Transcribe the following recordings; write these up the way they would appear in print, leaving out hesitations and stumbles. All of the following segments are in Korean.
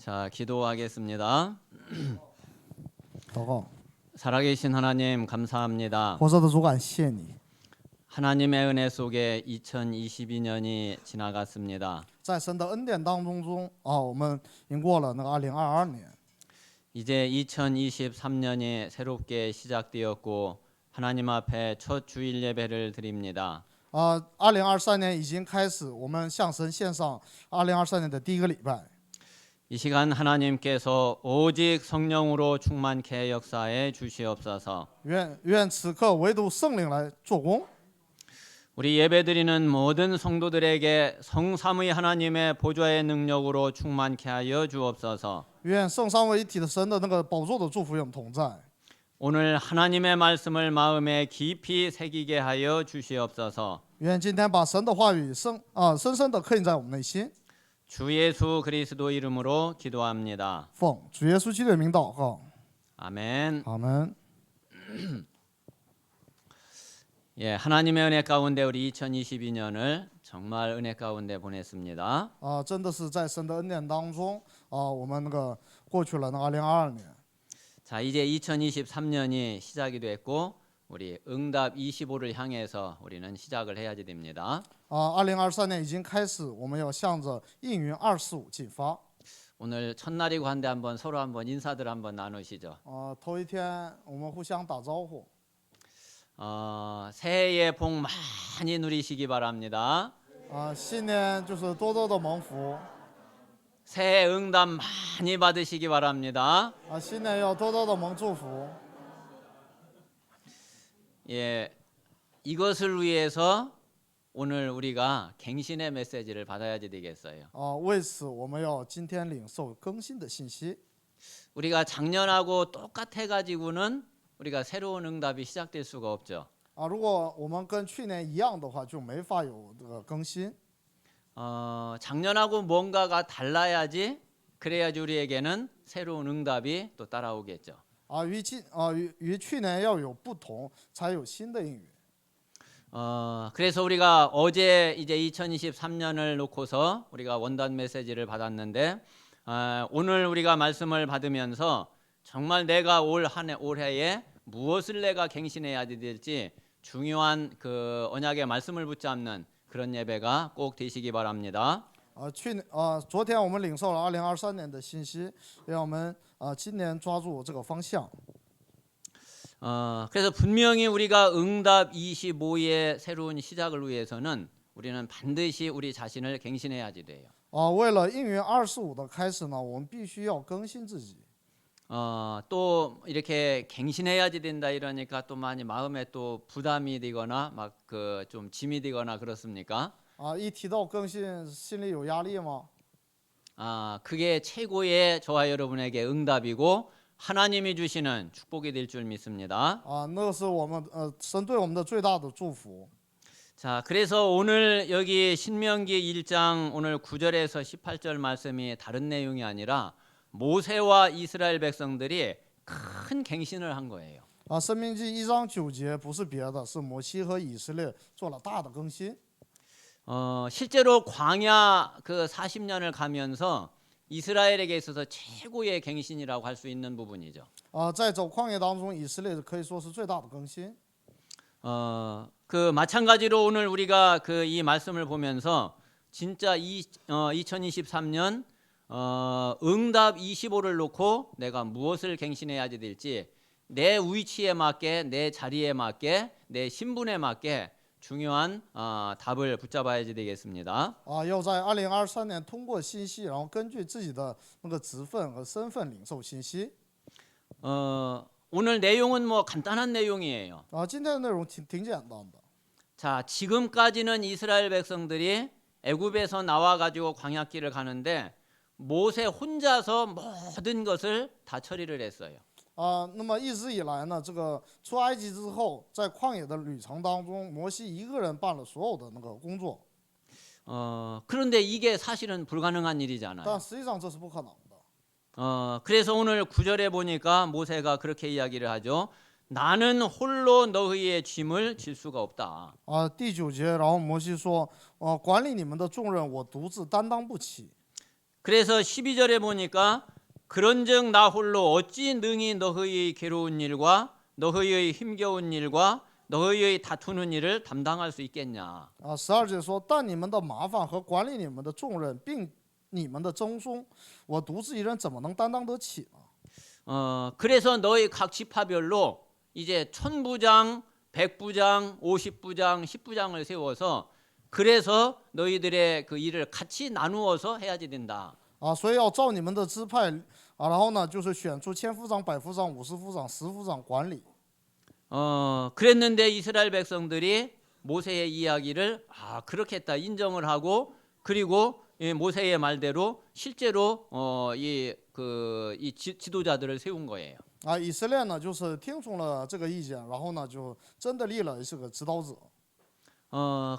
자, 기도하겠습니다. 祷告， 살아계신 하나님 감사합니다. 活着的主，感谢你， 하나님의 은혜 속에 2022년이 지나갔습니다. 在神的恩典当中我们赢过了那个2022年。 이제 2023년이 새롭게 시작되었고 하나님 앞에 첫 주일 예배를 드립니다. 2023年已经开始，我们向神献上2023年的第一个礼拜。 이 시간 하나님께서 오직 성령으로 충만케 역사해 주시옵소서. 愿此刻唯独圣灵来做工。 우리 예배드리는 모든 성도들에게 성삼위 하나님의 보좌의 능력으로 충만케 하여 주옵소서. 愿圣三位一体的神的那个宝座的祝福与我们同在。 오늘 하나님의 말씀을 마음에 깊이 새기게 하여 주시옵소서. 愿今天把神的话语深深的刻印在我们内心。 주 예수 그리스도 이름으로 기도합니다. 奉主耶稣基督的名祷告， 아멘. 阿门。 예, 하나님의 은혜 가운데 우리 2022년을 정말 은혜 가운데 보냈습니다. 真的是在神的恩典当中我们那个过去了那2022年。 자, 이제 2023년이 시작이 됐고 우리 응답 25를 향해서 우리는 시작을 해야지 됩니다. 2023年已经开始，我们要向着应允25进发。 오늘 첫날이고 한데 한번 서로 한번 인사들 한번 나누시죠. 头一天我们互相打招呼。 새해의 복 많이 누리시기 바랍니다. 新年就是多多的蒙福。 새해 응답 많이 받으시기 바랍니다. 新年要多多的蒙祝福。 예, 이것을 위해서 오늘 우리가 갱신의 메시지를 받아야지 되겠어요. 为此我们要今天领受更新的信息。 우리가 작년하고 똑같아 가지고는 우리가 새로운 응답이 시작될 수가 없죠. 如果我们跟去年一样的话，就没法有这个更新。 작년하고 뭔가가 달라야지 그래야지 우리에게는 새로운 응답이 또 따라오겠죠. 与去年要有不同，才有新的应允。 그래서 우리가 어제 이제 2023년을 놓고서 우리가 원단 메시지를 받았는데 오늘 우리가 말씀을 받으면서 정말 내가 올해에 무엇을 내가 갱신해야 될지 중요한 그 언약의 말씀을 붙잡는 그런 예배가 꼭 되시기 바랍니다. 昨天我们领受了2023年的信息，让我们今年抓住这个方向。 그래서 분명히 우리가 응답 25의 새로운 시작을 위해서는 우리는 반드시 우리 자신을 갱신해야지 돼요. 为了应允25的开始呢，我们必须要更新自己。 또 이렇게 갱신해야지 된다 이러니까 또 많이 마음에 또 부담이 되거나 막 그 좀 짐이 되거나 그렇습니까? 一提到更新，心里有压力吗？ 그게 최고의 저와 여러분에게 응답이고 하나님이 주시는 축복이 될 줄 믿습니다. 那是我们神对我们的最大的祝福。 자, 그래서 오늘 여기 신명기 1장 오늘 9절에서 18절 말씀이 다른 내용이 아니라 모세와 이스라엘 백성들이 큰 갱신을 한 거예요. 申命记1章9节不是别的，是摩西和以色列做了大的更新。 실제로 광야 그 40년을 가면서 이스라엘에게 있어서 최고의 갱신이라고 할 수 있는 부분이죠. 在走旷野当中，以色列可以说是最大的更新。 그 마찬가지로 오늘 우리가 그 이 말씀을 보면서 진짜 2023년 응답 25를 놓고 내가 무엇을 갱신해야지 될지 내 위치에 맞게 내 자리에 맞게 내 신분에 맞게 중요한 답을 붙잡아야지 되겠습니다. 要在2023年通过信息，然后根据自己的那个职分和身份领受信息。 오늘 내용은 뭐 간단한 내용이에요. 今天的内容挺简单的。 자, 지금까지는 이스라엘 백성들이 애굽에서 나와 가지고 광야길을 가는데 모세 혼자서 모든 것을 다 처리를 했어요. 那么一直以来呢，这个出埃及之后，在旷野的旅程当中，摩西一个人办了所有的那个工作。 그런데 이게 사실은 불가능한 但 일이잖아요. 实际上这是不可能的。 그래서 오늘 9절에 보니까 모세가 그렇게 이야기를 하죠. 나는 홀로 너희의 짐을 질 수가 없다. 第9节，然后摩西说，管理你们的重任，我独自担当不起。 그래서 12절에 보니까 그런즉 나 홀로 어찌 능히 너희의 괴로운 일과 너희의 힘겨운 일과 너희의 다투는 일을 담당할 수 있겠냐. 12节说，但你们的麻烦和管理你们的重任，并你们的争讼，我独自一人怎么能担当得起呢？ 그래서 너희 각 지파별로 이제 1000부장, 100부장, 50부장, 10부장을 세워서 그래서 너희들의 그 일을 같이 나누어서 해야지 된다. 所以要照你们的支派然后呢，就是选出1000夫长、100夫长、50夫长、10夫长管理。 그랬는데 이스라엘 백성들이 모세의 이야기를 그렇게 했다 인정을 하고 그리고 모세의 말대로 실제로 이 지도자들을 세운 거예요. 以色列呢，就是听从了这个意见，然后呢，就真的立了这个指导者。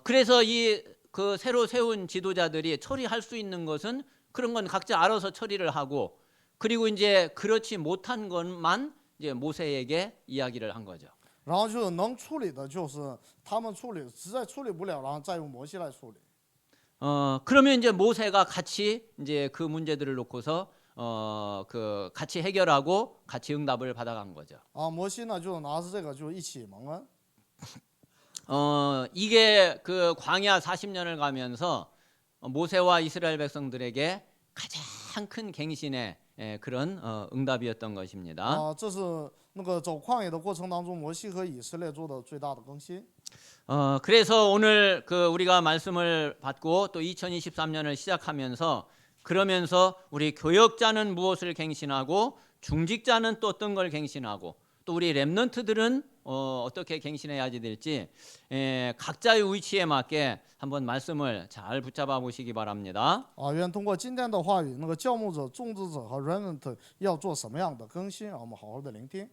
그래서 이 그 새로 세운 지도자들이 처리할 수 있는 것은 그런 건 각자 알아서 처리를 하고 그리고 이제 그렇지 못한 것만 이제 모세에게 이야기를 한 거죠. 然后就是能处理的，就是他们处理，实在处理不了，然后再用摩西来处理。 그러면 이제 모세가 같이 이제 그 문제들을 놓고서 그 같이 해결하고 같이 응답을 받아간 거죠. 摩西呢就拿着这个就一起蒙恩。 이게 그 광야 40년을 가면서 모세와 이스라엘 백성들에게 가장 큰 갱신의 그런 응답이었던 것입니다. 这是那个走旷野的过程当中，摩西和以色列做的最大的更新。 그래서 오늘 그 우리가 말씀을 받고 또 2023년을 시작하면서 그러면서 우리 교역자는 무엇을 갱신하고 중직자는 또 어떤 걸 갱신하고 또 우리 렘넌트들은 어떻게 갱신해야지 될지 각자의 위치에 맞게 한번 말씀을 잘 붙잡아 보시기 바랍니다. 愿通过今天的话语，那个教牧者、种植者和 remnant 要做什么样的更新，让我们好好的聆听。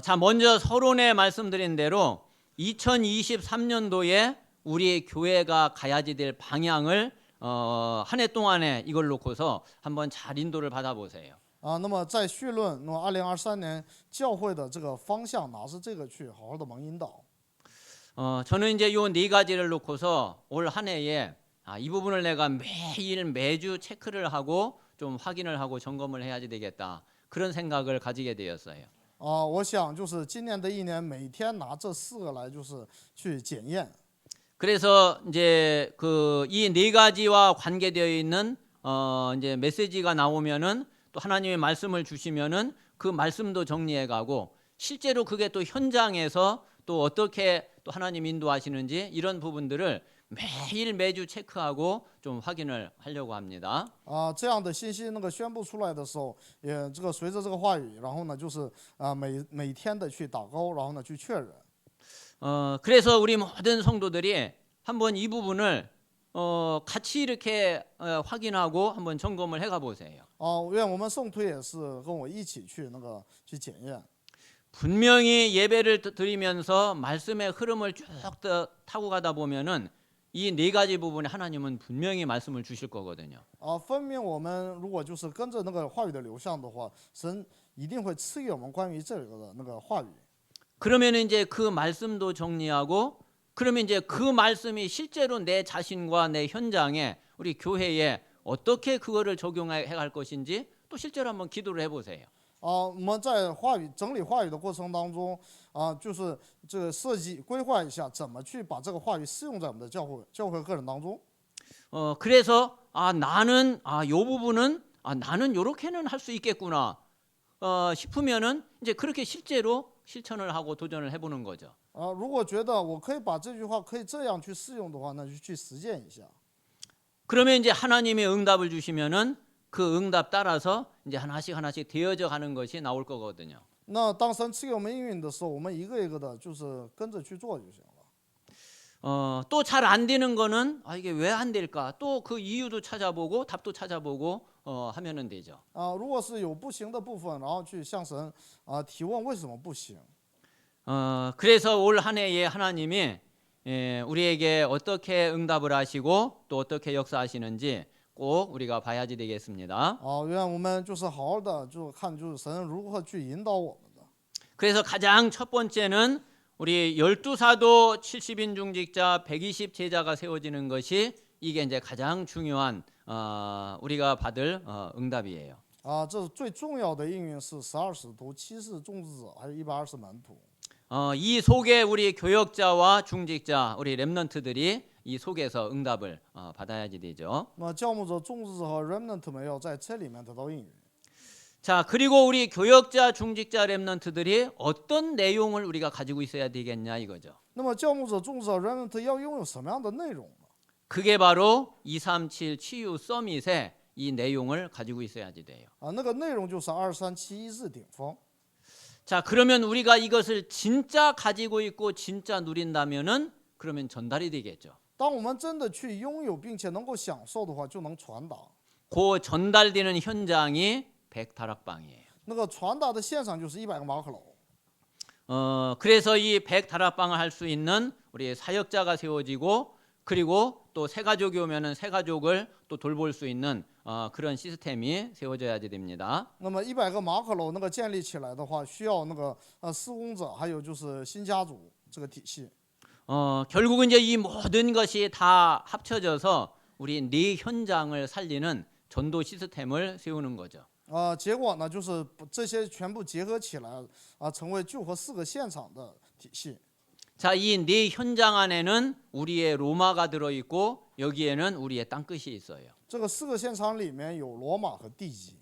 자, 먼저 서론에 말씀드린 대로 2023년도에 우리 교회가 가야지 될 방향을 한 해 동안에 이걸 놓고서 한번 잘 인도를 받아보세요. 那么在绪论，那么2023年教会的这个方向拿着这个去好好的蒙引导。 저는 이제 요 네 가지를 놓고서 올 한 해에 이 부분을 내가 매일 매주 체크를 하고 좀 확인을 하고 점검을 해야지 되겠다 그런 생각을 가지게 되었어요. 我想就是今年的一年，每天拿这4个来就是去检验。 그래서 이제 그 이 네 가지와 관계되어 있는 이제 메시지가 나오면은 또 하나님의 말씀을 주시면은 그 말씀도 정리해가고 실제로 그게 또 현장에서 또 어떻게 또 하나님 인도하시는지 이런 부분들을 매일 매주 체크하고 좀 확인을 하려고 합니다. 这样的信息那个宣布出来的时候，也这个随着这个话语，然后呢就是每天的去打勾，然后呢去确认。 그래서 우리 모든 성도들이 한번 이 부분을 같이 이렇게 확인하고 한번 점검을 해가 보세요. 愿我们圣徒也是跟我一起去那个去检验。 분명히 예배를 드리면서 말씀의 흐름을 쭉 타고 가다 보면은 이 네 가지 부분에 하나님은 분명히 말씀을 주실 거거든요. 分明我们如果就是跟着那个话语的流向的话，神一定会赐予我们关于这个的那个话语。 그러면 이제 그 말씀도 정리하고 그러면 이제 그 말씀이 실제로 내 자신과 내 현장에 우리 교회에 어떻게 그거를 적용해 갈 것인지 또 실제로 한번 기도를 해보세요. 我们在话语整理话语的过程当中，就是这个设计规划一下，怎么去把这个话语适用在我们的教会个人当中。 그래서 나는 요 부분은 나는 요렇게는 할 수 있겠구나 싶으면은 이제 그렇게 실제로 실천을 하고 도전을 해보는 거죠. 如果觉得我可以把这句话可以这样去适用的话，那就去实践一下。 그러면 이제 하나님의 응답을 주시면은 그 응답 따라서 이제 하나씩 되어져 가는 것이 나올 거거든요. 那当神赐给我们应允的时候，我们一个一个的，就是跟着去做就行了。 또 잘 안 되는 거는 이게 왜 안 될까? 또 그 이유도 찾아보고 답도 찾아보고 하면은 되죠. 如果是有不行的部分，然后去向神提问为什么不行。 그래서 올 한 해에 하나님이 우리에게 어떻게 응답을 하시고 또 어떻게 역사하시는지 꼭 우리가 봐야지 되겠습니다. 愿我们就是好好的就看就是神如何去引导我们的。 그래서 가장 첫 번째는 우리 12사도 70인 중직자 120 제자가 세워지는 것이 이게 이제 가장 중요한 우리가 받을 응답이에요. 这最重要的应允是12使徒、7世众子者，还有120门徒。 이 속에 우리 교역자와 중직자, 우리 렘넌트들이 이 속에서 응답을 받아야지 되죠. 那么教牧者、众子者和 remnant 们要在这里面得到应允。 자, 그리고 우리 교역자, 중직자, 렘넌트들이 어떤 내용을 우리가 가지고 있어야 되겠냐 이거죠. 那么教牧者、众子者、remnant 要拥有什么样的内容呢？ 그게 바로 237 치유 서밋의 이 내용을 가지고 있어야지 돼요. 那个内容就是237日顶峰。 자, 그러면 우리가 이것을 진짜 가지고 있고 진짜 누린다면은 그러면 전달이 되겠죠. 当我们真的去拥有并且能够享受的话，就能传达。 그 전달되는 현장이 100다락방이에요. 那个传达的现场就是100个马可楼。 그래서 이 100다락방을 할 수 있는 우리 사역자가 세워지고 그리고 또 새 가족이 오면은 새 가족을 또 돌볼 수 있는 그런 시스템이 세워져야지 됩니다. 那么100个马可楼那个建立起来的话，需要那个施工者，还有就是新家族这个体系。 결국은 이제 이 모든 것이 다 합쳐져서 우리 네 현장을 살리는 전도 시스템을 세우는 거죠. 结果呢，就是这些全部结合起来成为救和4个现场的体系。 자, 이 네 현장 안에는 우리의 로마가 들어 있고 여기에는 우리의 땅끝이 있어요. 这个4个现场里面有罗马和地基。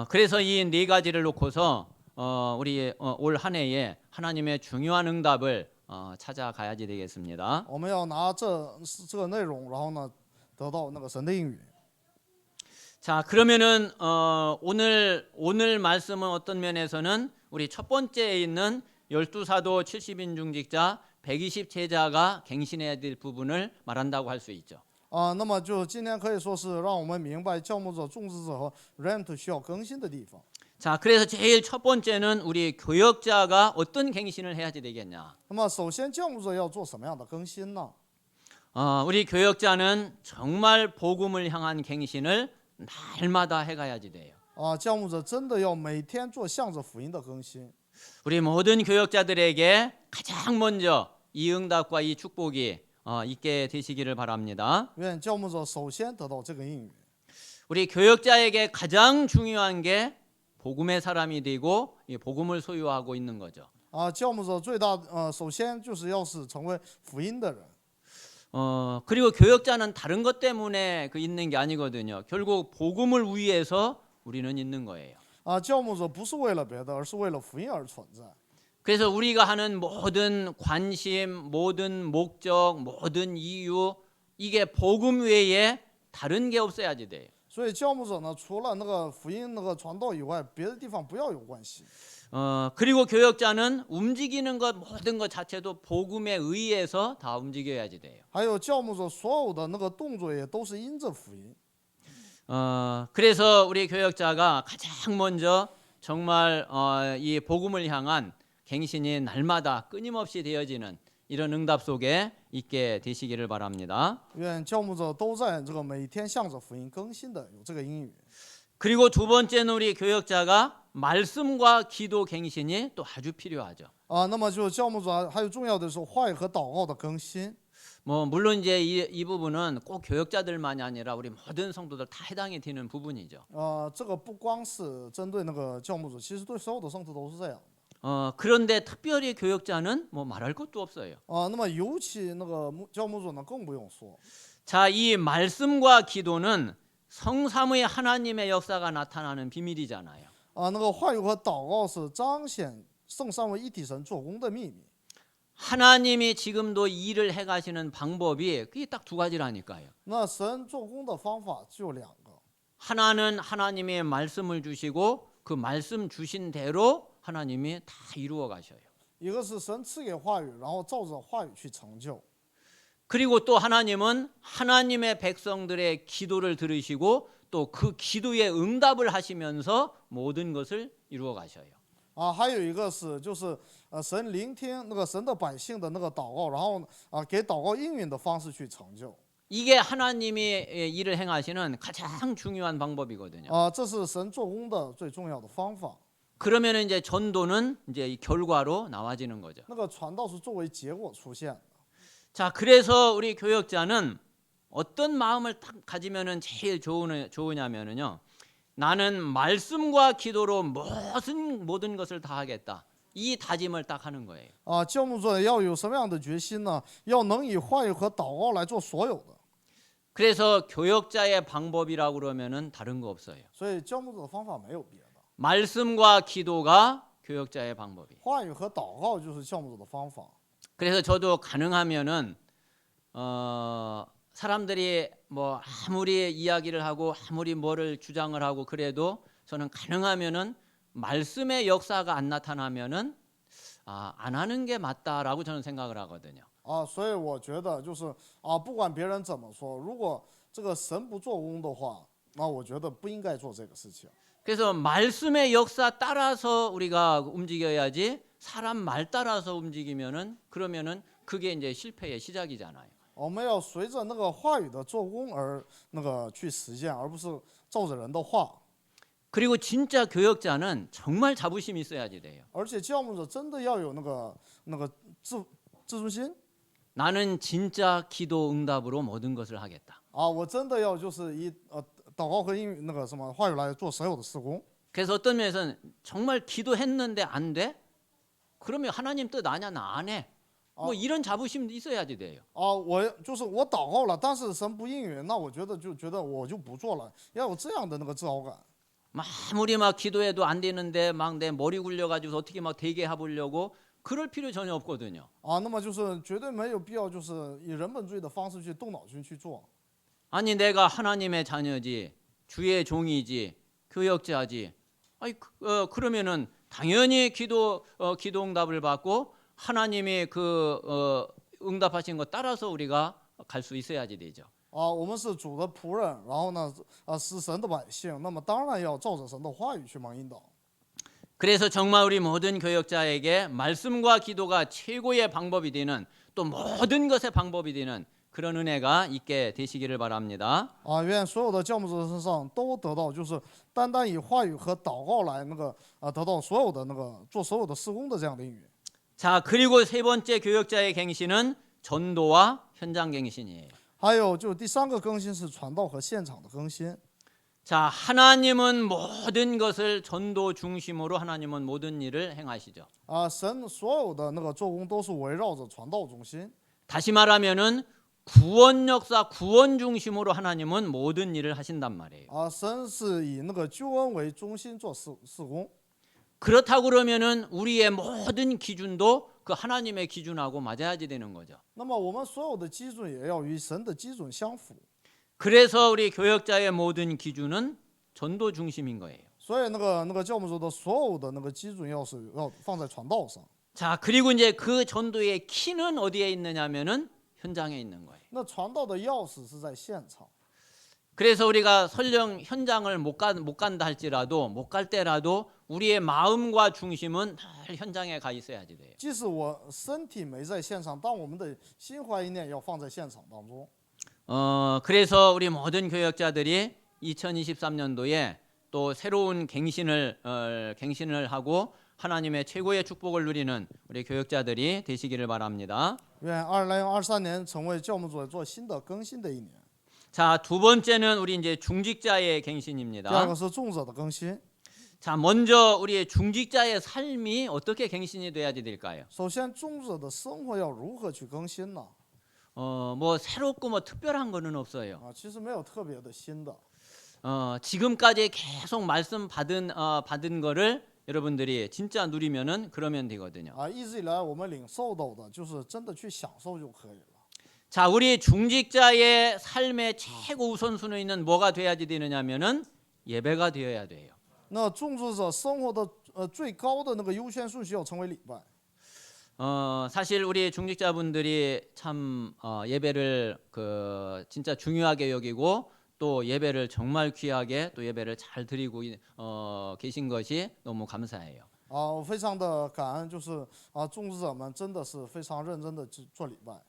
그래서 이 네 가지를 놓고서 우리 올 한 해에 하나님의 중요한 응답을 찾아가야지 되겠습니다. 我们要拿这个内容，然后呢，得到那个神的应允。 자, 그러면은 오늘 말씀은 어떤 면에서는 우리 첫 번째에 있는 12사도 70인 중직자 120 제자가 갱신해야 될 부분을 말한다고 할 수 있죠. 那么就今天可以说是让我们明白教牧者、种植者和 remnant 需要更新的地方。 자, 그래서 제일 첫 번째는 우리 교역자가 어떤 갱신을 해야지 되겠냐. 那么首先教牧者要做什么样的更新呢？ 우리 교역자는 정말 복음을 향한 갱신을 날마다 해가야지 돼요. 教牧者真的要每天做向着福音的更新。 우리 모든 교역자들에게 가장 먼저 이 응답과 이 축복이 있게 되시기를 바랍니다. 愿教牧者首先得到这个应允。 우리 교역자에게 가장 중요한 게 복음의 사람이 되고 이 복음을 소유하고 있는 거죠. 教牧者最大首先就是要是成为福音的人。 그리고 교역자는 다른 것 때문에 있는 게 아니거든요. 결국 복음을 위해서 우리는 있는 거예요. 教牧者不是为了别的，而是为了福音而存在。 그래서 우리가 하는 모든 관심, 모든 목적, 모든 이유 이게 복음 외에 다른 게 없어야지 돼요. 所以教牧者呢，除了那个福音那个传道以外，别的地方不要有关系。 그리고 교역자는 움직이는 것 모든 것 자체도 복음에 의해서 다 움직여야지 돼요. 还有教牧者所有的那个动作也都是因着福音。 그래서 우리 교역자가 가장 먼저 정말 이 복음을 향한 갱신이 날마다 끊임없이 되어지는 이런 응답 속에 있게 되시기를 바랍니다. 愿教牧者都在这个每天向着福音更新的有这个应允。 그리고 두 번째는 우리 교역자가 말씀과 기도 갱신이 또 아주 필요하죠. 那么就教牧者还有重要的是话语和祷告的更新。 뭐 물론 이제 이 부분은 꼭 교역자들만이 아니라 우리 모든 성도들 다 해당이 되는 부분이죠. 这个不光是针对那个教牧者，其实对所有的圣徒都是这样。 그런데 특별히 교역자는 뭐 말할 것도 없어요. 那么尤其那个教牧者呢，更不用说。 자, 이 말씀과 기도는 성삼위 하나님의 역사가 나타나는 비밀이잖아요. 那个话语和祷告是彰显圣三位一体神做工的秘密。 하나님이 지금도 일을 해가시는 방법이 그게 딱 두 가지라니까요. 那神做工的方法就2个。 하나는 하나님의 말씀을 주시고 그 말씀 주신 대로 하나님이 다 이루어 가셔요. 一个是神赐给话语，然后照着话语去成就。 그리고 또 하나님은 하나님의 백성들의 기도를 들으시고 또 그 기도에 응답을 하시면서 모든 것을 이루어 가셔요. 还有一个是就是神聆听那个神的百姓的那个祷告，然后给祷告应允的方式去成就。 이게 하나님이 일을 행하시는 가장 중요한 방법이거든요. 这是神做工的最重要的方法。 그러면 이제 전도는 이제 이 결과로 나와지는 거죠. 那个传道是作为结果出现的。 자, 그래서 우리 교역자는 어떤 마음을 딱 가지면은 제일 좋으냐면은요. 나는 말씀과 기도로 모든 것을 다 하겠다. 이 다짐을 딱 하는 거예요. 教牧者要有什么样的决心呢？要能以话语和祷告来做所有的。 그래서 교역자의 방법이라고 그러면은 다른 거 없어요. 所以教牧者的方法没有别的， 말씀과 기도가 교역자의 방법이. 话语和祷告就是教牧者的方法。 그래서 저도 가능하면은 사람들이 뭐 아무리 이야기를 하고 아무리 뭐를 주장을 하고 그래도 저는 가능하면은 말씀의 역사가 안 나타나면은 안 하는 게 맞다라고 저는 생각을 하거든요. 所以我觉得就是不管别人怎么说，如果这个神不做工的话，那我觉得不应该做这个事情。 그래서 말씀의 역사 따라서 우리가 움직여야지 사람 말 따라서 움직이면은 그러면은 그게 이제 실패의 시작이잖아요. 我们要随着那个话语的做工而那个去实现，而不是照着人的话。 그리고 진짜 교역자는 정말 자부심이 있어야지 돼요. 而且教牧者真的要有那个自尊心。 나는 진짜 기도 응답으로 모든 것을 하겠다. 我真的要就是以祷告和那个什么话语来做所有的事工。 그래서 어떤 면에서는 정말 기도했는데 안 돼? 그러면 하나님 뜻 아냐 나 안 해. 뭐 이런 자부심도 있어야지 돼요. 我就是我祷告了，但是神不应允，那我觉得我就不做了，要有这样的那个自豪感。 아무리 막 기도해도 안 되는데 막 내 머리 굴려가지고 어떻게 막 되게 해보려고 그럴 필요 전혀 없거든요. 那么就是绝对没有必要就是以人本主义的方式去动脑筋去做。 아니 내가 하나님의 자녀지 주의 종이지 교역자지. 그러면은 당연히 기도 응답을 받고 하나님이 응답하신 거 따라서 우리가 갈 수 있어야지 되죠. 我们是主的仆人，然后呢是神的百姓，那么当然要照着神的话语去忙引导。 그래서 정말 우리 모든 교역자에게 말씀과 기도가 최고의 방법이 되는 또 모든 것의 방법이 되는 그런 은혜가 있게 되시기를 바랍니다. 愿所有的教牧者身上都得到，就是单单以话语和祷告来那个得到所有的那个做所有的事工的这样的应允。 자, 그리고 세 번째 교역자의 갱신은 전도와 현장 갱신이에요. 还有就第三个更新是传道和现场的更新。 자, 하나님은 모든 것을 전도 중심으로 하나님은 모든 일을 행하시죠. 神所有的那个做工都是围绕着传道中心。 다시 말하면은 구원 역사, 구원 중심으로 하나님은 모든 일을 하신단 말이에요. 神是以那个救恩为中心做事工。 그렇다고 그러면은 우리의 모든 기준도 그 하나님의 기준하고 맞아야지 되는 거죠. 那么我们所有的基准也要与神的基准相符。 그래서 우리 교역자의 모든 기준은 전도 중심인 거예요. 所以那个教牧者的所有的那个基准要放在传道上。 자, 그리고 이제 그 전도의 키는 어디에 있느냐면은 현장에 있는 거예요. 那传道的钥匙是在现场。 그래서 우리가 설령 현장을 못 간다 할지라도 못 갈 때라도 우리의 마음과 중심은 늘 현장에 가 있어야지 돼요. 即使我身体没在现场，但我们的心怀意念要放在现场当中。 그래서 우리 모든 교역자들이 2023년도에 또 새로운 갱신을 하고 하나님의 최고의 축복을 누리는 우리 교역자들이 되시기를 바랍니다. 愿2023年成为教牧者做新的更新的一年。 자, 두 번째는 우리 이제 중직자의 第二 갱신입니다. 个是众者的更新。 자, 먼저 우리 중직자의 삶이 어떻게 갱신이 돼야지 될까요? 首先，众者的生活要如何去更新呢？ 뭐 새롭고 뭐 특별한 거는 없어요. 其实没有特别的新的。 지금까지 계속 말씀 받은 거를 여러분들이 진짜 누리면은 그러면 되거든요. 一直以来我们领受到的就是真的去享受就可以了。 자, 우리 중직자의 삶의 최고 우선순위는 뭐가 돼야지 되느냐면은 예배가 되어야 돼요. 那众志者生活的最高的那个优先顺序要成为礼拜。 사실 우리 중직자분들이 참 예배를 진짜 중요하게 여기고 또 예배를 정말 귀하게 또 예배를 잘 드리고 계신 것이 너무 감사해요. 我非常的感恩，就是众志者们真的是非常认真的做礼拜。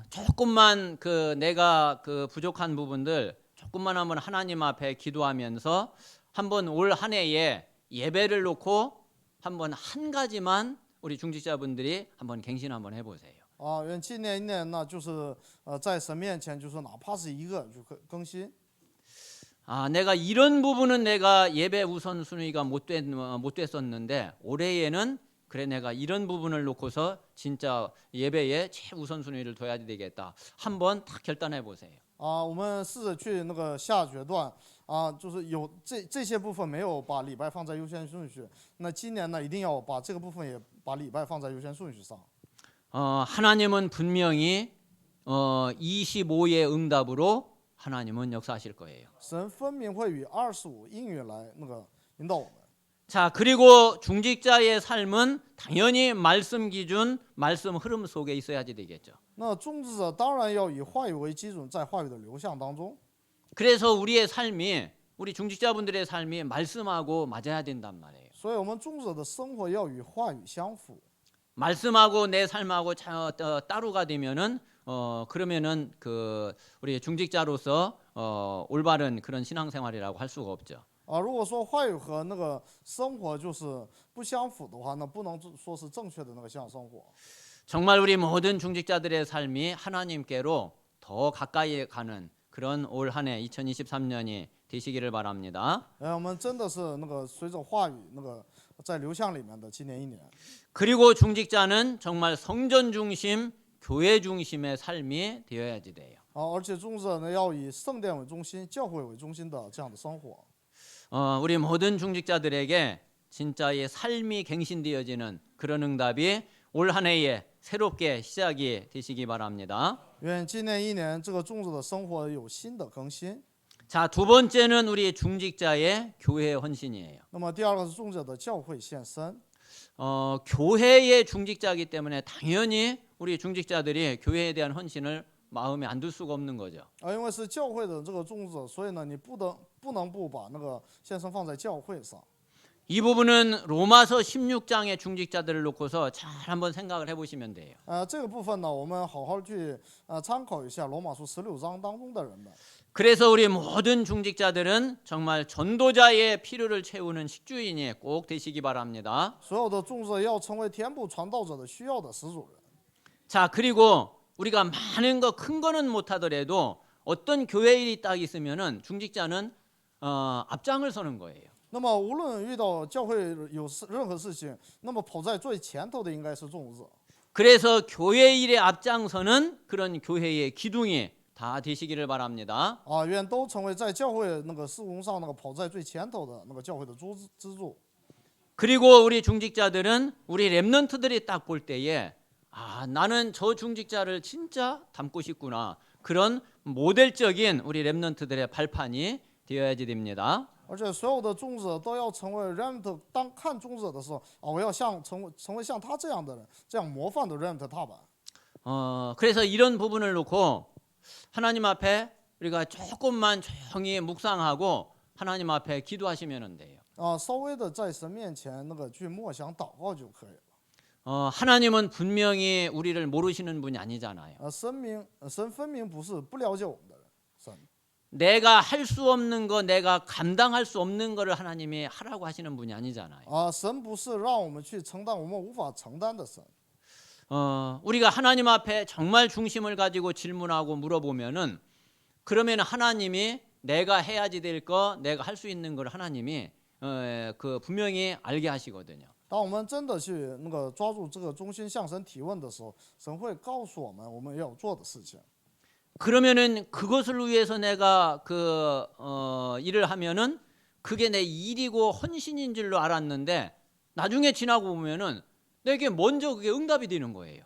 조금만 내가 부족한 부분들 조금만 한번 하나님 앞에 기도하면서 한번 올 한 해에 예배를 놓고 한번 한 가지만 우리 중직자분들이 한번 갱신 한번 해보세요. 愿今年一年呢，就是在神面前，就是哪怕是一个就可更新。 내가 이런 부분은 내가 예배 우선순위가 못 됐었는데 올해에는 그래 내가 이런 부분을 놓고서 진짜 예배에 최우선순위를 둬야 되겠다. 한번 딱 결단해 보세요. 我们试着去那个下决断就是有这些部分没有把礼拜放在优先顺序，那今年呢，一定要把这个部分也把礼拜放在优先顺序上。 하나님은 분명히 25의 응답으로 하나님은 역사하실 거예요. 神分明会以25应允来那个引导我们。 자, 그리고 중직자의 삶은 당연히 말씀 기준, 말씀 흐름 속에 있어야지 되겠죠. 那种植者当然要以话语为基准，在话语的流向当中。 그래서 우리의 삶이 우리 중직자분들의 삶이 말씀하고 맞아야 된단 말이에요. 所以我们种植者的生活要与话语相符。 말씀하고 내 삶하고 따로가 되면은 그러면은 그 우리 중직자로서 올바른 그런 신앙생활이라고 할 수가 없죠. 如果说话语和那个生活就是不相符的话，那不能说是正确的那个信仰生活。 정말 우리 모든 중직자들의 삶이 하나님께로 더 가까이 가는 그런 올 한 해 2023년이 되시기를 바랍니다. 我们真的是那个随着话语那个在流向里面的今年一年。 그리고 중직자는 정말 성전 중심, 교회 중심의 삶이 되어야지 돼요. 而且种植者呢要以圣殿为中心、教会为中心的这样的生活。 우리 모든 중직자들에게 진짜 의 삶이 갱신되어지는 그런 응답이 올 한 해에 새롭게 시작이 되시기 바랍니다. 愿今年一年这个种植的生活有新的更新。 자, 두 번째는 우리 중직자의 교회 헌신이에요. 那么第二个是种植者的教会献身。 교회의 중직자이기 때문에 당연히 우리 중직자들이 교회에 대한 헌신을 마음에 안 둘 수가 없는 거죠. 因为是教会的这个种植者，所以呢，你不能不把那个献身放在教会上。 이 부분은 로마서 16장의 중직자들을 놓고서 잘 한번 생각을 해보시면 돼요. 这个部分呢，我们好好去参考一下罗马书16章当中的人们。 그래서 우리 모든 중직자들은 정말 전도자의 필요를 채우는 식주인이 꼭 되시기 바랍니다. 所有的种植者要成为填补传道者的需要的始祖人。 자, 그리고 우리가 많은 거 큰 거는 못하더라도 어떤 교회 일이 딱 있으면은 중직자는 앞장을 서는 거예요. 那么无论遇到教会有任何事情，那么跑在最前头的应该是种植者。 그래서 교회 일에 앞장서는 그런 교회의 기둥이 다 되시기를 바랍니다. 愿都成为在教会那个事工上那个跑在最前头的那个教会的支柱。 그리고 우리 중직자들은 우리 렘넌트들이 딱 볼 때에 나는 저 중직자를 진짜 닮고 싶구나. 그런 모델적인 우리 렘넌트들의 발판이 되어야지 됩니다. 而且所有的种植者都要成为 remnant， 当看种植者的时候我要成为像他这样的人，这样模范的 remnant 踏板。 그래서 이런 부분을 놓고 하나님 앞에 우리가 조금만 조용히 묵상하고 하나님 앞에 기도하시면 돼요. 稍微的在神面前那个去默想祷告就可以了。 하나님은 분명히 우리를 모르시는 분이 아니잖아요. 神分明不是不了解我们的人，神。 내가 할 수 없는 거, 내가 감당할 수 없는 거를 하나님이 하라고 하시는 분이 아니잖아요. 神不是让我们去承担我们无法承担的神。 우리가 하나님 앞에 정말 중심을 가지고 질문하고 물어보면은 그러면 하나님이 내가 해야지 될 거, 내가 할 수 있는 걸 하나님이 그 분명히 알게 하시거든요. 当我们真的去那个抓住这个中心向神提问的时候，神会告诉我们我们要做的事情。 그러면은 그것을 위해서 내가 그 일을 하면은 그게 내 일이고 헌신인 줄로 알았는데 나중에 지나고 보면은 내게 먼저 그게 응답이 되는 거예요.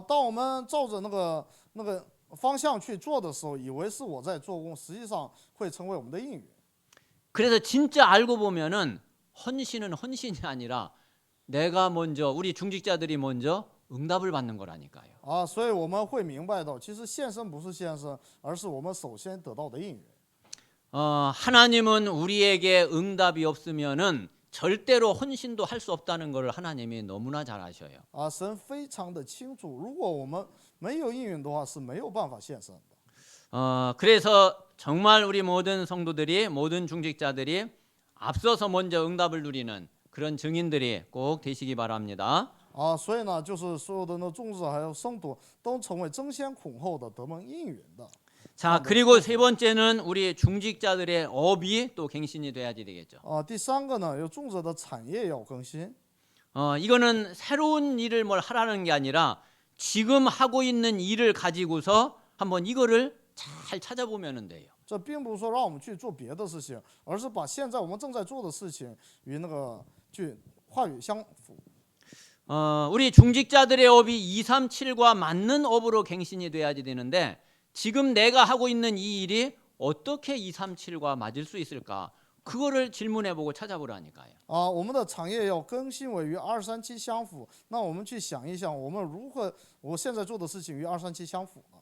当我们照着那个方向去做的时候，以为是我在做工，实际上会成为我们的应允。 그래서 진짜 알고 보면은 헌신은 헌신이 아니라 내가 먼저 우리 중직자들이 먼저 응답을 받는 거라니까요. 所以我们会明白到，其实献身不是献身，而是我们首先得到的应允。 하나님은 우리에게 응답이 없으면은 절대로 헌신도 할 수 없다는 걸 하나님이 너무나 잘 아셔요. 神非常的清楚，如果我们没有应允的话，是没有办法献身的。 그래서 정말 우리 모든 성도들이 모든 중직자들이 앞서서 먼저 응답을 누리는 그런 증인들이 꼭 되시기 바랍니다. 所以呢，就是所有的那种子还有圣徒都成为争先恐后的得蒙应允的。 자, 그리고 세 번째는 우리 중직자들의 업이 또 갱신이 돼야지 되겠죠. 第三个呢，有种子的产业要更新。 이거는 새로운 일을 뭘 하라는 게 아니라 지금 하고 있는 일을 가지고서 한번 이거를 잘 찾아보면 돼요. 这并不是说让我们去做别的事情，而是把现在我们正在做的事情与那个去话语相符。 우리 중직자들의 업이 237과 맞는 업으로 갱신이 돼야지 되는데 지금 내가 하고 있는 이 일이 어떻게 237과 맞을 수 있을까? 그거를 질문해보고 찾아보라니까요. 我们的产业要更新为与237相符，那我们去想一想，我们如何我现在做的事情与237相符呢？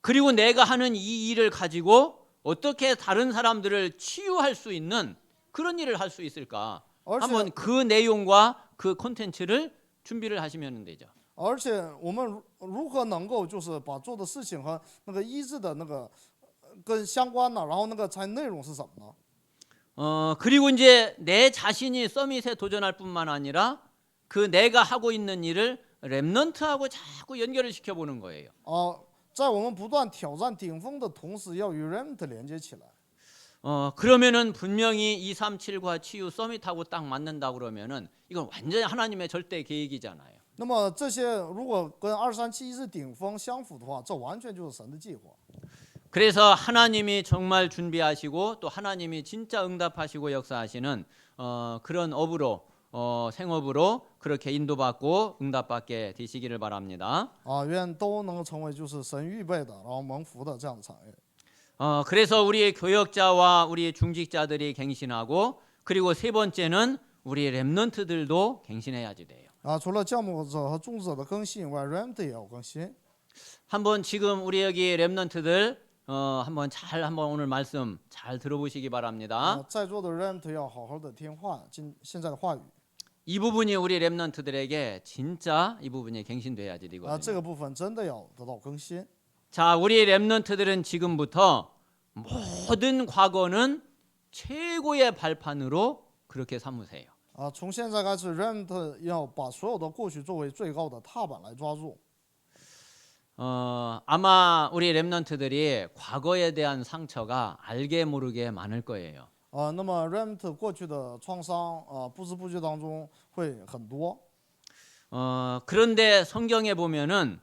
그리고 내가 하는 이 일을 가지고 어떻게 다른 사람들을 치유할 수 있는 그런 일을 할 수 있을까? 한번 그 내용과 그 콘텐츠를 준비를 하시면 되죠. 而且我们如何能够就是把做的事情和那个医治的那个跟相关呢？然后那个才内容是什么呢？ 그리고 이제 내 자신이 서밋에 도전할 뿐만 아니라 그 내가 하고 있는 일을 렘넌트하고 자꾸 연결을 시켜보는 거예요. 在我们不断挑战顶峰的同时，要与 remnant 连接起来。 그러면은 분명히 237과 치유 서밋하고 딱 맞는다 그러면은 이건 완전히 하나님의 절대 계획이잖아요. 那么这些如果跟237是顶峰相符的话，这完全就是神的计划。 그래서 하나님이 정말 준비하시고 또 하나님이 진짜 응답하시고 역사하시는 그런 업으로 생업으로 그렇게 인도받고 응답받게 되시기를 바랍니다. 愿都能成为就是神预备的，然后蒙福的这样的产业。 그래서 우리 교역자와 우리 중직자들이 갱신하고 그리고 세 번째는 우리 렘넌트들도 갱신해야지 돼요. 除了教牧者和种子者的更新以外 ，remnant 也要更新。 한번 지금 우리 여기 렘넌트들 한번 오늘 말씀 잘 들어보시기 바랍니다. 在座的 remnant 要好好的听话，现在的话语。 이 부분이 우리 렘넌트들에게 진짜 이 부분이 갱신돼야지 这 되거든요. 个部分真的要得到更新。 자, 우리 렘넌트들은 지금부터 모든 과거는 최고의 발판으로 그렇게 삼으세요. 从现在开始 ，remnant 要把所有的过去作为最高的踏板来抓住。 아마 우리 렘넌트들이 과거에 대한 상처가 알게 모르게 많을 거예요. 那么 remnant 过去的创伤不知不觉当中会很多。 그런데 성경에 보면은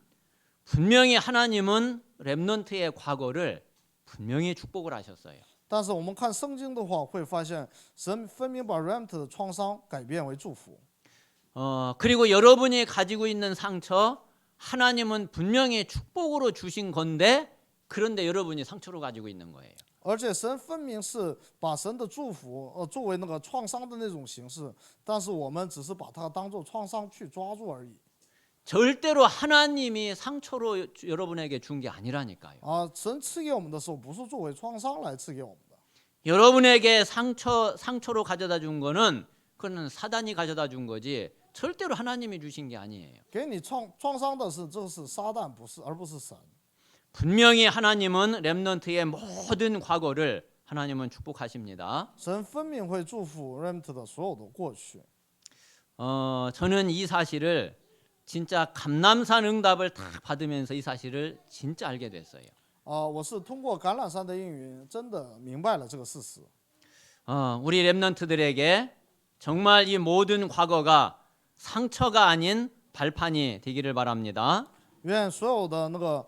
분명히 하나님은 렘넌트의 과거를 분명히 축복을 하셨어요. 但是我们看圣经的话，会发现神分明把 remnant 的创伤改变为祝福。 그리고 여러분이 가지고 있는 상처 하나님은 분명히 축복으로 주신 건데 그런데 여러분이 상처로 가지고 있는 거예요. 而且神分明是把神的祝福作为那个创伤的那种形式，但是我们只是把它当做创伤去抓住而已。 절대로 하나님이 상처로 여러분에게 준 게 아니라니까요. 神赐给我们的时候，不是作为创伤来赐给我们的。 여러분에게 상처로 가져다 준 거는 그건 사단이 가져다 준 거지 절대로 하나님이 주신 게 아니에요. 给你创伤的是这是撒旦，而不是神。 분명히 하나님은 렘넌트의 모든 과거를 하나님은 축복하십니다. 神分明会祝福 remnant 的所有的过去。 저는 이 사실을 진짜 감람산 응답을 딱 받으면서 이 사실을 진짜 알게 됐어요. 我是通过橄榄山的应允，真的明白了这个事实。 우리 렘넌트들에게 정말 이 모든 과거가 상처가 아닌 발판이 되기를 바랍니다. 愿所有的那个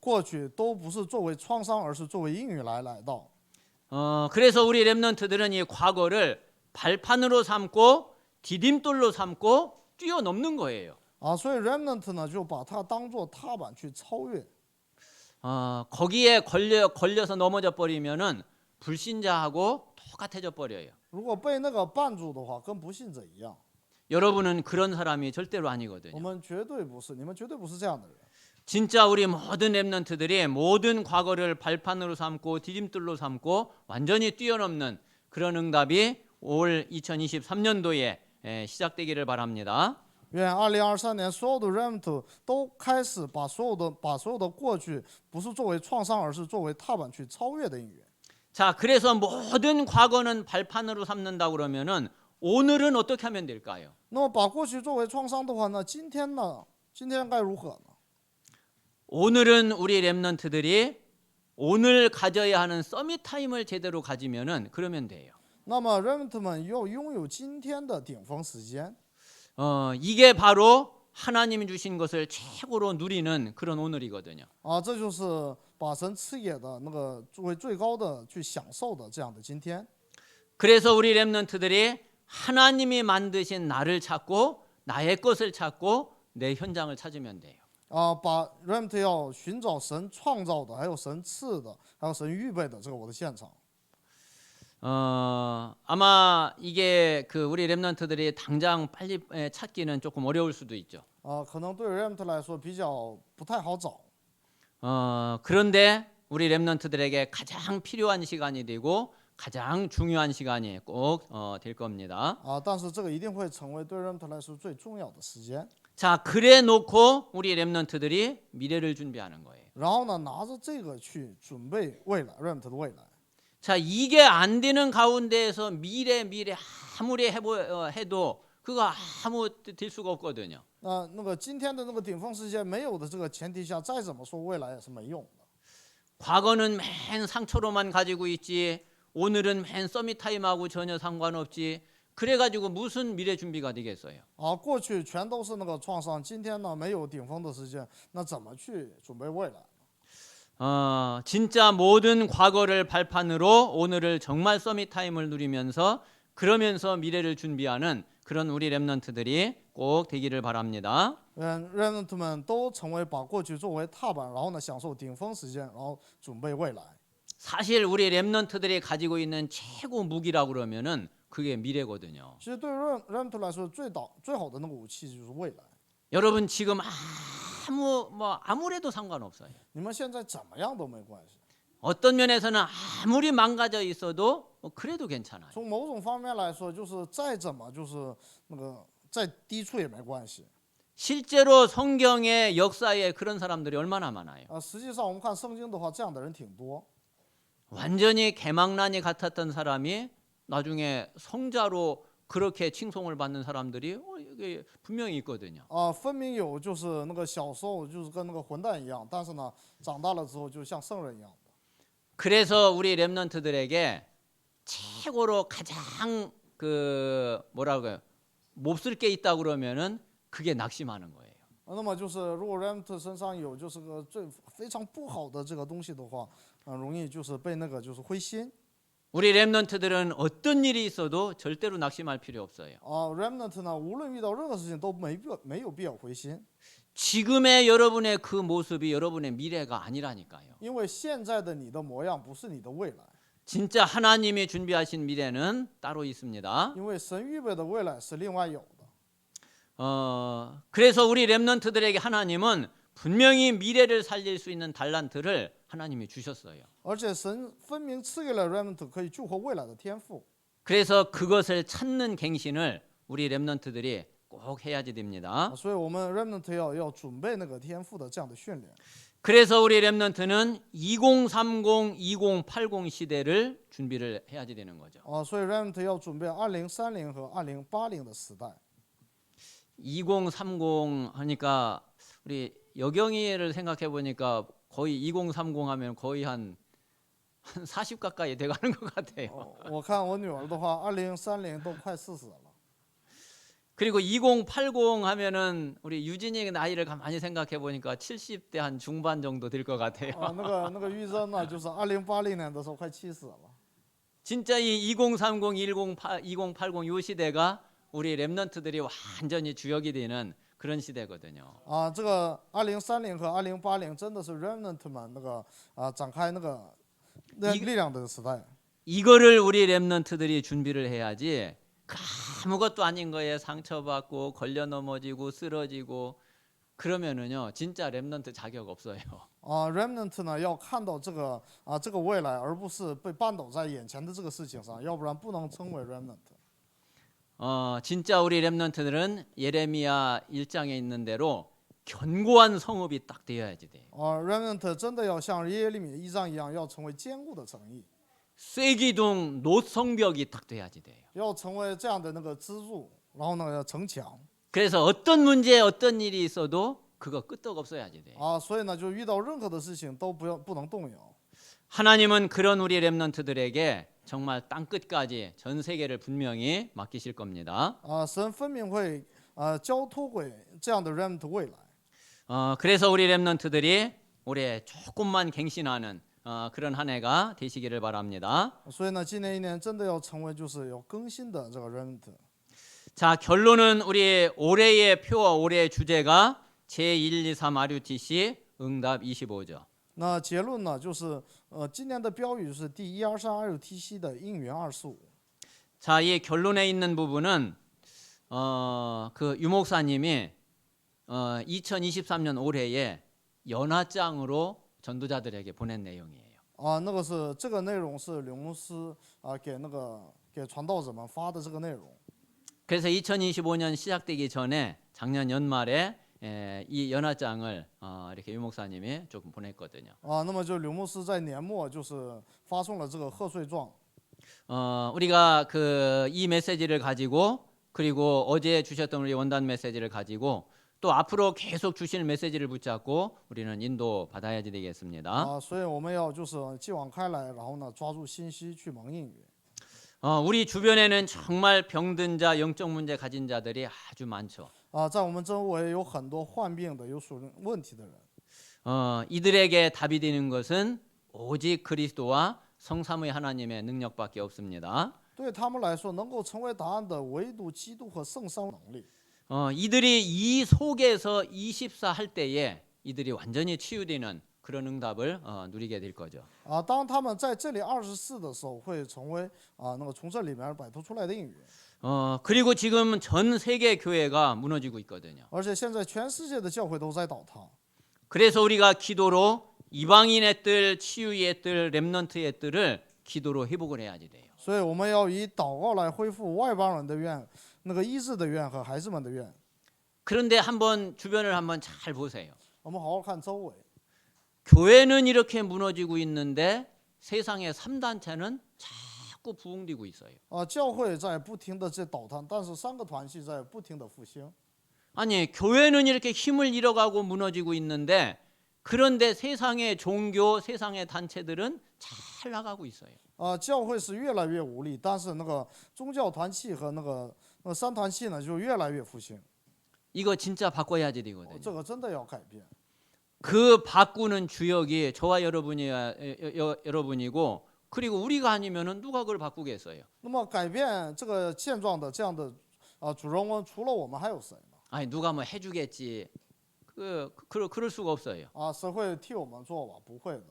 过去都不是作为创伤，而是作为应允来到。 그래서 우리 렘넌트들은 이 과거를 발판으로 삼고 디딤돌로 삼고 뛰어넘는 거예요. 所以 remnant 呢就把它当做踏板去超越。 거기에 걸려서 넘어져 버리면은 불신자하고 똑같아져 버려요. 如果被那个绊住的话，跟不信者一样。 여러분은 그런 사람이 절대로 我 아니거든요. 们绝对不是，你们绝对不是这样的人。 진짜 우리 모든 렘넌트들이 모든 과거를 발판으로 삼고 디딤돌로 삼고 완전히 뛰어넘는 그런 응답이 올 2023년도에 시작되기를 바랍니다. 愿2023年所有的 remnant 都开始把所有的过去不是作为创伤，而是作为踏板去超越的应允。 자, 그래서 모든 과거는 발판으로 삼는다 그러면은 오늘은 어떻게 하면 될까요? 那么把过去作为创伤的话，那今天呢？今天该如何呢？ 오늘은 우리 렘넌트들이 오늘 가져야 하는 서밋 타임을 제대로 가지면은 그러면 돼요. 那么 remnant 们要拥有今天的顶峰时间， 이게 바로 하나님이 주신 것을 최고로 누리는 그런 오늘이거든요. 这就是把神赐给的那个作为最高的去享受的这样的今天。 그래서 우리 렘넌트들이 하나님이 만드신 나를 찾고 나의 것을 찾고 내 현장을 찾으면 돼요. 把 remnant 要寻找神创造的，还有神赐的，还有神预备的这个我的现场。 아마 이게 그 우리 렘넌트들이 당장 빨리 찾기는 조금 어려울 수도 있죠. 可能对 remnant 来说比较不太好找。 그런데 우리 렘넌트들에게 가장 필요한 시간이 되고 가장 중요한 시간이 꼭 될 겁니다. 但是这个一定会成为对 remnant 来说最重要的时间。 자, 그래 놓고 우리 렘넌트들이 미래를 준비하는 거예요. 然后呢，拿着这个去准备未来 remnant 的未来。 자, 이게 안 되는 가운데에서 미래 아무리 해도 그거 아무 될 수가 없거든요. 那个今天的那个顶峰时间没有的这个前提下，再怎么说未来也是没用的。 과거는 맨 상처로만 가지고 있지 오늘은 맨 서밋 타임하고 전혀 상관없지 그래가지고 무슨 미래 준비가 되겠어요? 过去全都是那个创伤，今天呢没有顶峰的时间，那怎么去准备未来？ 진짜 모든 과거를 발판으로 오늘을 정말 서밋 타임을 누리면서 그러면서 미래를 준비하는 그런 우리 렘넌트들이 꼭 되기를 바랍니다. remnant 们都成为把过去作为踏板，然后呢享受顶峰时间，然后准备未来。 사실 우리 렘넌트들이 가지고 있는 최고 무기라고 그러면은 그게 미래거든요. 其实对 remnant 来说，最好的那个武器就是未来。 여러분 지금 아무래도 상관없어요. 你们现在怎么样都没关系， 어떤 면에서는 아무리 망가져 있어도 그래도 괜찮아요. 从某种方面来说，就是再怎么就是那个再低处也没关系。 실제로 성경의 역사에 그런 사람들이 얼마나 많아요. 实际上我们看圣经的话，这样的人挺多。 완전히 개망난이 같았던 사람이 나중에 성자로 그렇게 칭송을 받는 사람들이 이게 분명히 있거든요. 分明有就是那个小时候就是跟那个混蛋一样，但是呢，长大了之后就像圣人一样的。 그래서 우리 렘넌트들에게 최고로 가장 그 뭐라고요? 몹쓸 게 있다 그러면은 그게 낙심하는 거예요. 那么就是如果 remnant 身上有就是个非常不好的这个东西的话，容易就是被那个就是灰心。 우리 렘넌트들은 어떤 일이 있어도 절대로 낙심할 필요 없어요. remnant 呢，无论遇到任何事情都没有必要灰心， 지금의 여러분의 그 모습이 여러분의 미래가 아니라니까요. 因为现在的你的模样不是你的未来， 진짜 하나님이 준비하신 미래는 따로 있습니다. 因为神预备的未来是另外有的。 그래서 우리 렘넌트들에게 하나님은 분명히 미래를 살릴 수 있는 달란트를 하나님이 주셨어요. 而且神分明赐给了 remnant 可以救活未来的天赋。 그래서 그것을 찾는 갱신을 우리 렘넌트들이 꼭 해야지 됩니다. 所以我们 remnant要准备那个天赋的这样的训练。 그래서 우리 렘넌트는 2030, 2080 시대를 준비를 해야지 되는 거죠. 所以 remnant 要准备2030和2080的时代。 2030 하니까 우리 여경이를 생각해 보니까 거의 2030 하면 거의 한 40 가까이 돼가는 것 같아요. 我看我女儿的话，2030都快40了。 그리고 2080 하면은 우리 유진이 나이를 많이 생각해 보니까 70대 한 중반 정도 될 것 같아요. 那个玉珍呢，就是2080年的时候快70了。 진짜 이 2030, 2080 요 시대가 우리 렘넌트들이 완전히 주역이 되는 그런 시대거든요. 这个2030和2080真的是 remnant 们那个展开那个力量的时代。 이거를 우리 렘넌트들이 준비를 해야지 아무것도 아닌 거에 상처받고 걸려 넘어지고 쓰러지고 그러면은요 진짜 렘넌트 자격 없어요. remnant 呢要看到这个未来，而不是被绊倒在眼前的这个事情上，要不然不能称为 remnant。 진짜 우리 렘넌트들은 예레미야 1장에 있는 대로 견고한 성읍이 딱 되어야지 돼요. remnant 真的要像耶利米1章一样，要成为坚固的城邑。 쐐기둥 노성벽이 딱 돼야지 돼요. 要成为这样的那个支柱，然后呢要城墙 그래서 어떤 문제 어떤 일이 있어도 그거 끄떡 없어야지 돼요. 啊，所以呢就遇到任何的事情都不能动摇。 하나님은 그런 우리 렘넌트들에게 정말 땅 끝까지 전 세계를 분명히 맡기실 겁니다. 啊，神分明会交托给这样的 remnant 未来。 그래서 우리 렘넌트들이 올해 조금만 갱신하는 그런 한 해가 되시기를 바랍니다. 所以呢，今年一年真的要成为就是有更新的这个 remnant。 자, 결론은 우리 올해의 표어 올해의 주제가 제123 RUTC 응답 25죠. 那结论呢，就是今年的标语是第123 RUTC 的应援25。 자, 이 결론에 있는 부분은 그 유목사님이 2023년 올해에 연화장으로 전도자들에게 보낸 내용이에요. 啊，那个是这个内容是刘牧师给传道者们发的这个内容。 그래서 2025년 시작되기 전에 작년 연말에 이 연화장을 이렇게 유목사님이 조금 보냈거든요. 啊，那么就刘牧师在年末就是发送了这个贺岁状。 우리가 그 이 메시지를 가지고 그리고 어제 주셨던 우리 원단 메시지를 가지고 또 앞으로 계속 주실 메시지를 붙잡고 우리는 인도 받아야지 되겠습니다. 啊，所以我们要就是继往开来，然后呢抓住信息去蒙应允。 우리 주변에는 정말 병든 자, 영적 문제 가진 자들이 아주 많죠. 啊，在我们周围有很多患病的、有属灵问题的人。 이들에게 답이 되는 것은 오직 그리스도와 성삼위 하나님의 능력밖에 없습니다. 对他们来说，能够成为答案的唯独基督和圣三能力。 이들이 이 속에서 24 할 때에 이들이 완전히 치유되는 그런 응답을 누리게 될 거죠. 啊，当他们在这里24的时候，会成为那个从这里面摆脱出来的应允。 그리고 지금 전 세계 교회가 무너지고 있거든요. 而且现在全世界的教会都在倒塌。 그래서 우리가 기도로 이방인의 뜰, 치유의 뜰, 렘넌트의 뜰을 기도로 회복을 해야지 돼요. 所以我们要以祷告来恢复外邦人的愿、那个医治的愿和孩子们的愿。 그런데 한번 주변을 한번 잘 보세요. 我们好好看周围。 교회는 이렇게 무너지고 있는데 세상의 3단체는 자꾸 부흥되고 있어요. 啊，教会在不停的在倒塌，但是3个团体在不停的复兴。 아니, 교회는 이렇게 힘을 잃어가고 무너지고 있는데 그런데 세상의 종교, 세상의 단체들은 잘 나가고 있어요. 啊，教会是越来越无力，但是那个宗教团契和那个3团契呢，就越来越复兴。 이거 진짜 바꿔야지 되거든요. 这个真的要改变。 그 바꾸는 주역이 저와 여러분이고 그리고 우리가 아니면은 누가 그걸 바꾸겠어요? 那么改变这个现状的这样的主人翁，除了我们还有谁呢？ 아니 누가 뭐 해주겠지. 그럴 수가 없어요. 啊，谁会替我们做吧？不会的。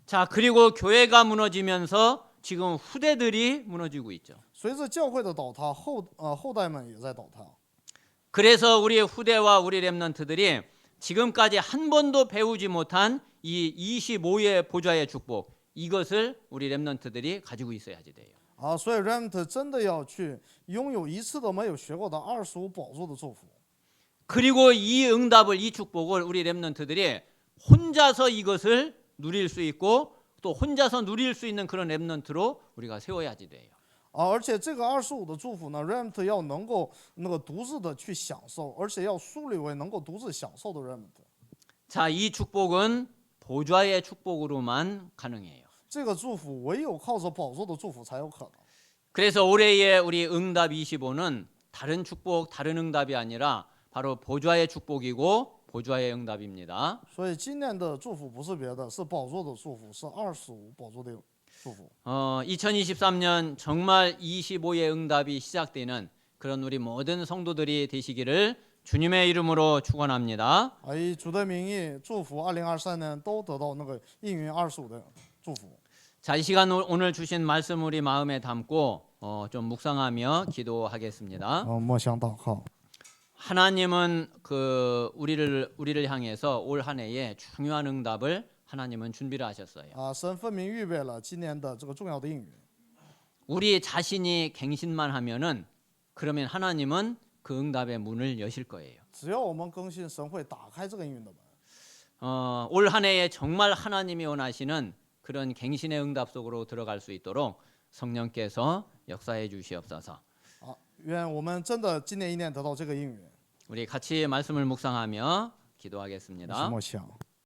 자, 그리고 교회가 무너지면서 지금 후대들이 무너지고 있죠. 随着教会的倒塌，后代们也在倒塌。 그래서 우리 후대와 우리 렘넌트들이 지금까지 한 번도 배우지 못한 이 25의 보좌의 축복, 이것을 우리 렘넌트들이 가지고 있어야지 돼요. 啊，所以 remnant 真的要去拥有一次都没有学过的25宝座的祝福。 그리고 이 응답을, 이 축복을 우리 렘넌트들이 혼자서 이것을 누릴 수 있고 또 혼자서 누릴 수 있는 그런 렘넌트로 우리가 세워야지 돼요. 啊，而且这个25的祝福呢 ，remnant 要能够那个独自的去享受，而且要树立为能够独自享受的 remnant。 자, 이 축복은 보좌의 축복으로만 가능해요. 这个祝福唯有靠着宝座的祝福才有可能。 그래서 올해의 우리 응답 25는 다른 축복, 다른 응답이 아니라 바로 보좌의 축복이고 보좌의 응답입니다. 所以今年的祝福不是别的，是宝座的祝福，是25宝座的祝福。 2023년 정말 25의 응답이 시작되는 그런 우리 모든 성도들이 되시기를 주님의 이름으로 축원합니다. 以主的名义祝福2023年都得到那个应允25的祝福。 자, 이 시간 오늘 주신 말씀 우리 마음에 담고 좀 묵상하며 기도하겠습니다. 默想祷告。 하나님은 그 우리를 향해서 올 한 해에 중요한 응답을 하나님은 준비를 하셨어요. 神分明预备了今年的这个重要的应允。 우리 자신이 갱신만 하면은 그러면 하나님은 그 응답의 문을 여실 거예요. 只要我们更新，神会打开这个应允的门。 올 한 해에 정말 하나님이 원하시는 그런 갱신의 응답 속으로 들어갈 수 있도록 성령께서 역사해 주시옵소서. 愿我们真的今年一年得到这个应允。 우리 같이 말씀을 묵상하며 一起 기도하겠습니다. 默想。